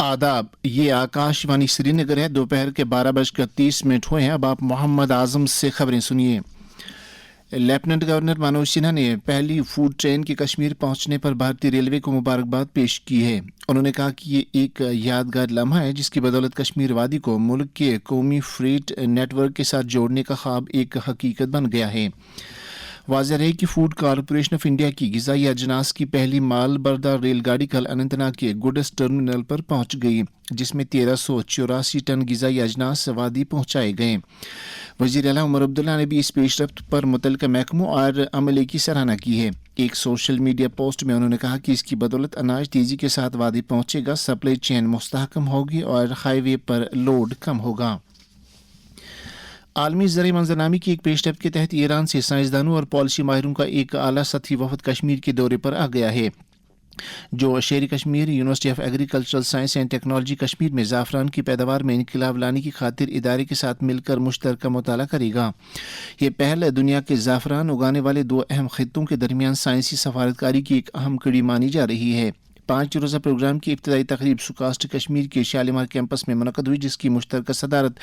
आदाब, ये आकाशवाणी श्रीनगर है। दोपहर के 12:30 हुए हैं। अब आप मोहम्मद आजम से खबरें सुनिए। लेफ्टिनेंट गवर्नर मनोज सिन्हा ने पहली फूड ट्रेन के कश्मीर पहुंचने पर भारतीय रेलवे को मुबारकबाद पेश की है। उन्होंने कहा कि ये एक यादगार लम्हा है जिसकी बदौलत कश्मीर वादी को मुल्क के कौमी फ्रेट नेटवर्क के साथ जोड़ने का ख्वाब एक हकीकत बन गया है। वाज़ेह रहे कि फूड कॉरपोरेशन ऑफ इंडिया की ग़िज़ाई अजनास की पहली माल बरदार रेलगाड़ी कल अनंतनाग के गुडस टर्मिनल पर पहुंच गई, जिसमें 1384 टन ग़िज़ाई अजनास वादी पहुंचाए गए। वज़ीर आला उमर अब्दुल्ला ने भी इस पेशरफ्त पर मुतल्लिका महकमों और अमले की सराहना की है। एक सोशल मीडिया पोस्ट में उन्होंने कहा कि इसकी बदौलत अनाज तेज़ी के साथ वादी पहुंचेगा, सप्लाई चेन मुस्तहकम होगी और हाईवे पर लोड कम होगा। आलमी ज़र मंजरनामे की एक पेशरफ्त के तहत ईरान से साइंसदानों और पॉलिसी माहिरों का एक आला सतही वफद कश्मीर के दौरे पर आ गया है, जो शेर Kashmir university of agricultural science and technology Kashmir में ज़ाफ़रान की पैदावार में इनकलाब लाने की खातिर इदारे के साथ मिलकर मुश्तरका मुताला करेगा। ये पहल दुनिया के ज़ाफ़रान उगाने वाले दो अहम खित्तों के दरमियान साइंसी सफारतकारी की एक अहम कड़ी मानी जा रही है। 5 रोज़ा प्रोग्राम की इब्तदाई तकरीब सुकास्ट कश्मीर के शालीमार कैंपस में मुनक़द हुई, जिसकी मुश्तरका सदारत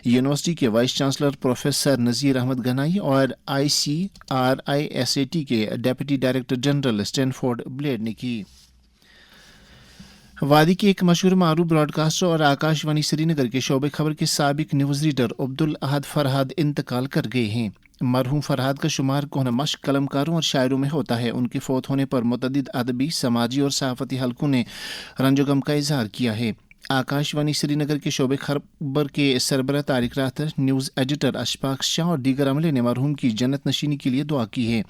यूनिवर्सिटी के वाइस चांसलर प्रोफेसर नज़ीर अहमद गनाई और ICRISAT के deputy director general Stanford blade ने की। वादी के एक मशहूर मारूफ ब्रॉडकास्टर और आकाशवाणी श्रीनगर के शोबे खबर के साबिक न्यूज़ रीडर अब्दुल अहद फरहाद इंतकाल कर गए हैं। मरहूम फरहाद का शुमार कोहना मश्क कलमकारों और शायरों में होता है। उनके फौत होने पर मुतअद्दिद अदबी, समाजी और सहाफ़ती हलकों ने रंजो-गम का इजहार किया है। आकाशवाणी श्रीनगर के शोबे खबर के सरबराह तारिक राहतर, न्यूज़ एडिटर अशफाक शाह और दीगर अमले ने मरहूम की जन्नत नशीनी के लिए दुआ की है।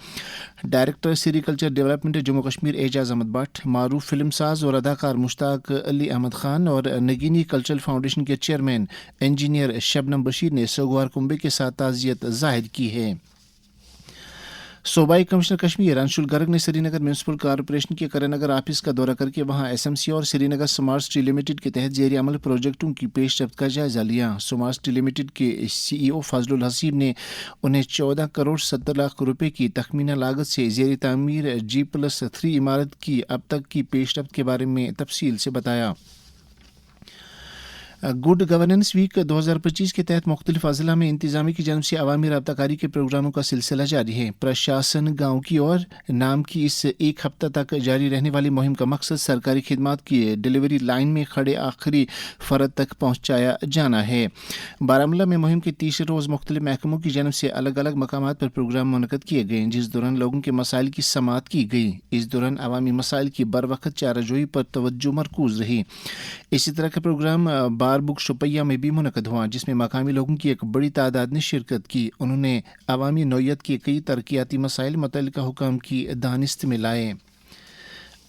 Director sericulture development Jammu Kashmir Ejaz Ahmad Bhat, मारूफ फिल्म साज और अदाकार मुश्ताक अली अहमद खान और नगीनी कल्चरल फाउंडेशन के चेयरमैन इंजीनियर शबनम बशीर ने सोगवार कुंबे के साथ ताज़ियत जाहिर की है। सूबाई कमिश्नर कश्मीर अंशुल गर्ग ने श्रीनगर म्यूनसिपल कॉरपोरेशन के करेनगर ऑफिस का दौरा करके वहां SMC और श्रीनगर स्मार्ट सिटी लिमिटेड के तहत ज़ेर अमल प्रोजेक्टों की पेशरफ्त का जायजा लिया। स्मार्ट सिटी लिमिटेड के CEO फजलुल हसीब ने उन्हें 14 करोड़ 70 लाख रुपए की तखमीना लागत से ज़ेर तामीर G+3 इमारत की अब तक की पेशरफ्त के बारे में तफसील से बताया। गुड गवर्नेंस वीक 2025 के तहत मुख्तलिफ अज़ला में इंतजामी की जानब से अवामी राब्ताकारी के प्रोग्रामों का सिलसिला जारी है। प्रशासन गाँव की ओर नाम की इस एक हफ्ता तक जारी रहने वाली मुहिम का मकसद सरकारी खिदमात की डिलीवरी लाइन में खड़े आखिरी फ़र्द तक पहुँचाया जाना है। बारामूला में मुहिम के तीसरे रोज़ मुख्तलिफ महकमों की जानब से अलग अलग मकामात पर प्रोग्राम मुनक़द किए गए, जिस दौरान लोगों के मसाइल की समाअत की गई। इस दौरान अवामी मसाइल की बर वक़्त चाराजोई पर तवज्जो मरकूज़ रही। इसी तरह का प्रोग्राम बार बुक शुपैया में भी मुनक़द हुआ, जिसमें मकामी लोगों की एक बड़ी तादाद ने शिरकत की। उन्होंने अवामी नौयत के कई तरक्याती मसाइल मुतल्लिका हुकाम की दानिस्त में लाए।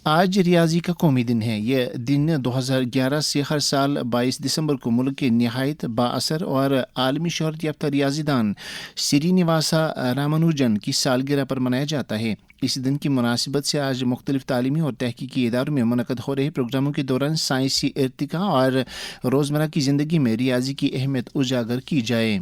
आज रियाजी का कौमी दिन है। यह दिन 2011 से हर साल 22 दिसंबर को मुल्क के नहायत बाअसर और आलमी शोहरत याफ्ता रियाजीदान श्रीनिवासा रामानुजन की सालगिरह पर मनाया जाता है। इस दिन की मुनासिबत से आज मुख्तलिफ तालीमी और तहकीकी इदारों में मुनक़द हो रहे प्रोग्रामों के दौरान साइंसी इर्तिका और रोज़मर्रा की ज़िंदगी में रियाजी की अहमियत उजागर की जाए।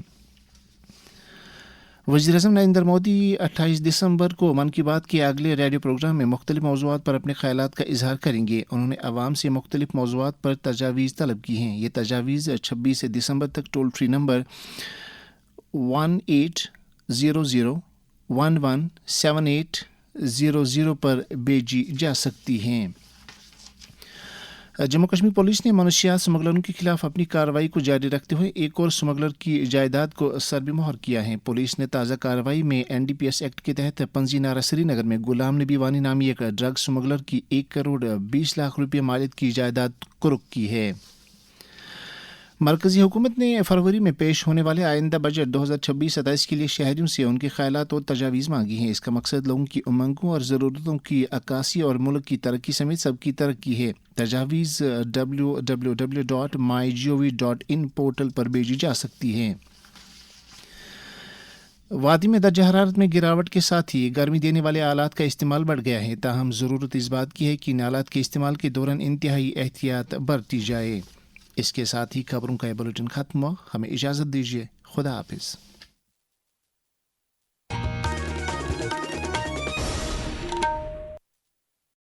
वज़ीर-ए-आज़म नरेंद्र मोदी 28 दिसंबर को मन की बात के अगले रेडियो प्रोग्राम में मुख्तलिफ मौज़ूआत पर अपने ख़यालात का इजहार करेंगे। उन्होंने अवाम से मुख्तलिफ मौज़ूआत पर तजावीज़ तलब की हैं। ये तजावीज़ 26 दिसंबर तक टोल फ्री नंबर 1800117800 पर भेजी जा सकती हैं। जम्मू कश्मीर पुलिस ने मनशियात स्मगलरों के खिलाफ अपनी कार्रवाई को जारी रखते हुए एक और स्मगलर की जायदाद को सरबेमोहर किया है। पुलिस ने ताज़ा कार्रवाई में NDPS एक्ट के तहत पंजी नारा श्रीनगर में गुलाम नबी वानी नामी एक ड्रग स्मगलर की 1 करोड़ 20 लाख रुपये मालियत की जायदाद कुर्क की है। मरकज़ी हुकूमत ने फरवरी में पेश होने वाले आइंदा बजट 2026-27 के लिए शहरियों से उनके ख़यालात और तजावीज़ मांगी हैं। इसका मकसद लोगों की उमंगों और ज़रूरतों की अक्कासी और मुल्क की तरक्की समेत सबकी तरक्की है। तजावीज़ www.mygov.in पोर्टल पर भेजी जा सकती हैं। वादी में दर्जा हरारत में गिरावट के साथ ही गर्मी देने वाले आलात का इस्तेमाल बढ़ गया है, ताहम ज़रूरत इस बात की है कि इन आलात के इस्तेमाल के दौरान इंतहाई एहतियात बरती जाए। इसके साथ ही खबरों का यह बुलेटिन ख़त्म हुआ। हमें इजाज़त दीजिए। खुदा हाफिज़।